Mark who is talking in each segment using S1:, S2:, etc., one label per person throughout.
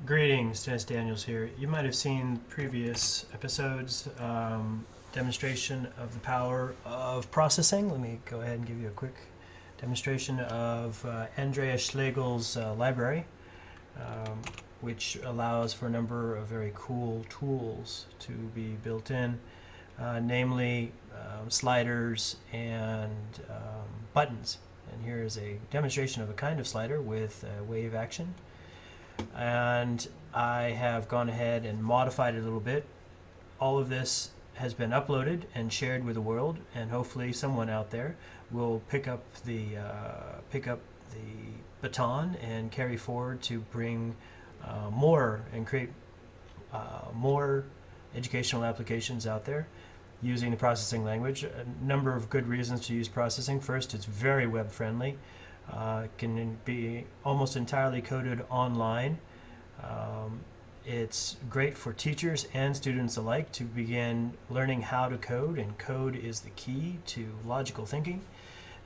S1: Greetings, Dennis Daniels here. You might have seen previous episodes demonstration of the power of processing. Let me go ahead and give you a quick demonstration of Andreas Schlegel's library, which allows for a number of very cool tools to be built in, namely sliders and buttons. And here is a demonstration of a kind of slider with wave action. And I have gone ahead and modified it a little bit. All of this has been uploaded and shared with the world, and hopefully someone out there will pick up the baton and carry forward to bring more and create more educational applications out there using the processing language. A number of good reasons to use processing. First, it's very web friendly. Can be almost entirely coded online. It's great for teachers and students alike to begin learning how to code, and code is the key to logical thinking.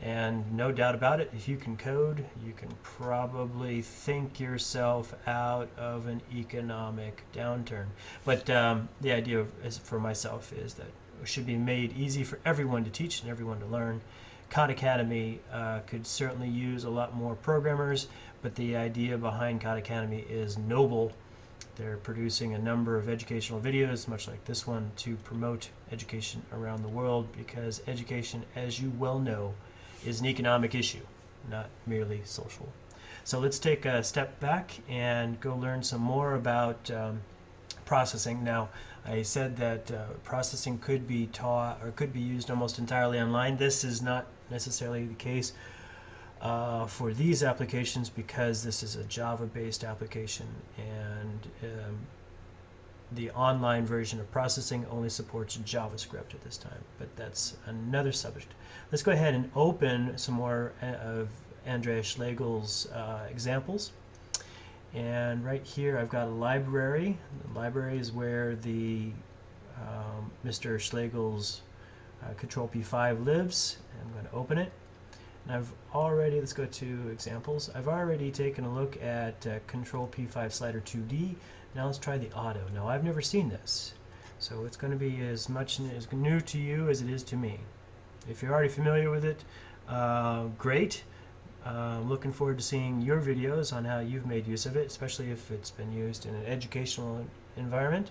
S1: And no doubt about it, if you can code, you can probably think yourself out of an economic downturn. But the idea for myself is that it should be made easy for everyone to teach and everyone to learn. Khan Academy could certainly use a lot more programmers, but the idea behind Khan Academy is noble. They're producing a number of educational videos, much like this one, to promote education around the world, because education, as you well know, is an economic issue, not merely social. So let's take a step back and go learn some more about processing. Now, I said that processing could be taught or could be used almost entirely online. This is not necessarily the case for these applications, because this is a Java-based application, and the online version of processing only supports JavaScript at this time, but that's another subject. Let's go ahead and open some more of Andreas Schlegel's examples. And right here I've got a library. The library is where the Mr. Schlegel's Control P5 lives. I'm going to open it. And I've already, let's go to examples. I've already taken a look at Control P5 Slider 2D. Now let's try the auto. Now I've never seen this, so it's going to be as much as new to you as it is to me. If you're already familiar with it, great. Looking forward to seeing your videos on how you've made use of it, especially if it's been used in an educational environment.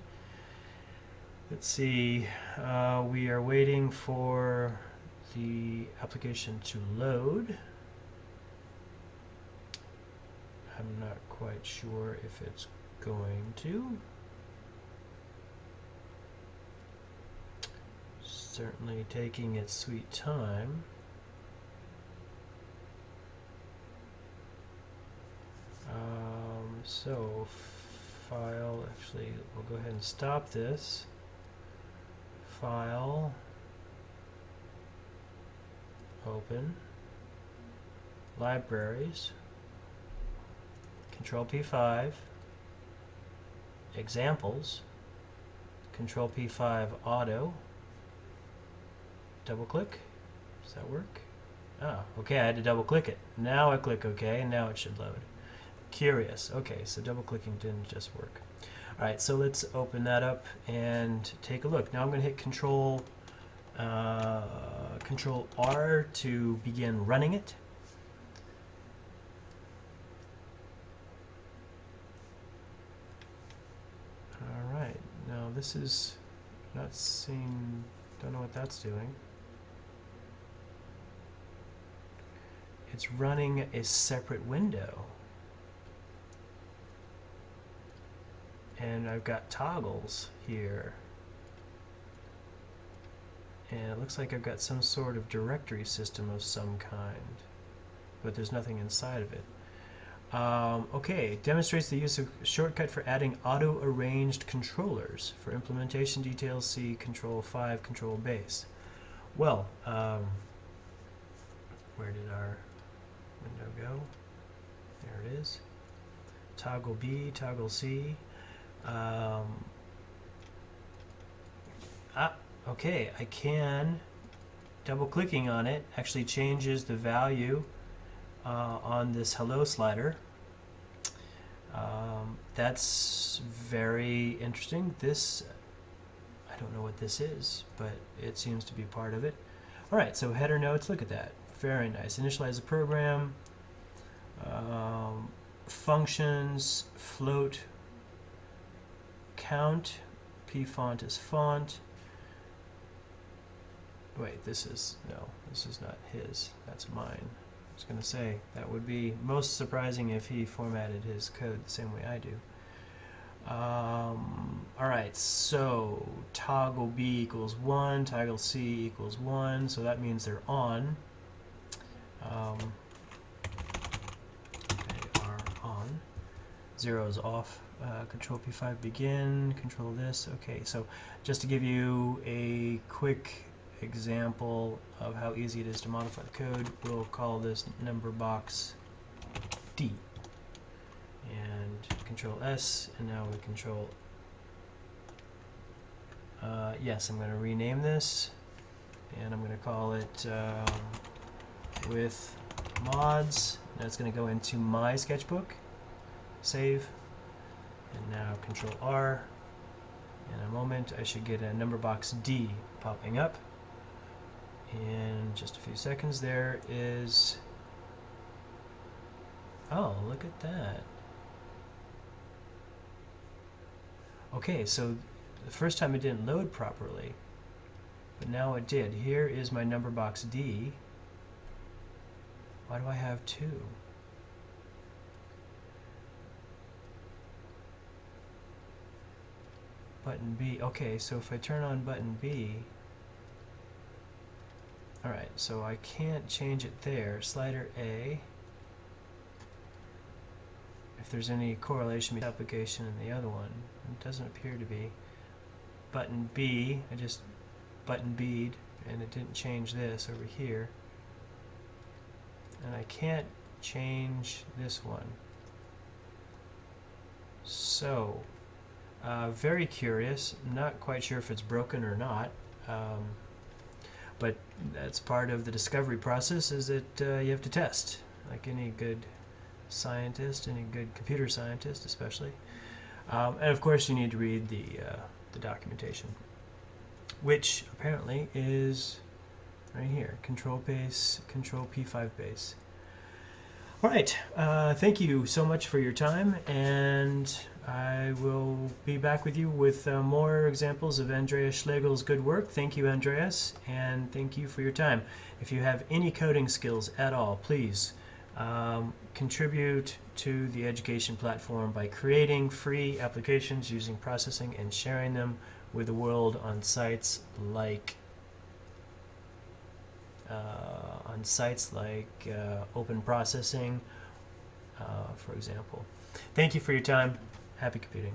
S1: Let's see, we are waiting for the application to load. I'm not quite sure if it's going to. Certainly taking its sweet time. So file, actually we'll go ahead and stop this. File, open, libraries, Control P5, examples, Control P5 auto, double click. Does that work? Ah, okay, I had to double click it. Now I click OK, and now it should load. Curious. Okay, so double clicking didn't just work. Alright, so let's open that up and take a look. Now I'm going to hit Control R to begin running it. Alright, now this is not seeing, don't know what that's doing. It's running a separate window. And I've got toggles here, and it looks like I've got some sort of directory system of some kind, but there's nothing inside of it. Okay, demonstrates the use of shortcut for adding auto-arranged controllers. For implementation details, see Control 5 Control Base. Well, where did our window go? There it is. Toggle B, toggle C. Okay, I can, double clicking on it actually changes the value on this hello slider. That's very interesting. This, I don't know what this is, but it seems to be part of it. All right, so header notes, look at that. Very nice. Initialize the program. Functions, float, count, pfont is font. Wait, this is not his, that's mine. I was going to say, that would be most surprising if he formatted his code the same way I do. Alright, so toggle B equals 1, toggle C equals 1, so that means they're on. They are on. 0 is off. Control P5 begin, control this. Okay, so just to give you a quick example of how easy it is to modify the code, we'll call this number box D. And control S, and now we control, yes, I'm going to rename this, and I'm going to call it with mods. That's going to go into my sketchbook, save, and now control R. In a moment I should get a number box D popping up. In just a few seconds there is, oh, look at that. Okay, so the first time it didn't load properly, but now it did. Here is my number box D. Why do I have two? Button B. Okay, so if I turn on button B, alright, so I can't change it there. Slider A. If there's any correlation between the application and the other one, it doesn't appear to be. Button B, I just button B'd, and it didn't change this over here. And I can't change this one. So, very curious. I'm not quite sure if it's broken or not. But that's part of the discovery process, is that you have to test, like any good scientist, any good computer scientist especially. And of course you need to read the documentation, which apparently is right here, control base, control P5 base. All right, thank you so much for your time, and I will be back with you with more examples of Andreas Schlegel's good work. Thank you, Andreas, and thank you for your time. If you have any coding skills at all, please contribute to the education platform by creating free applications using processing and sharing them with the world on sites like Open Processing, for example. Thank you for your time. Happy computing.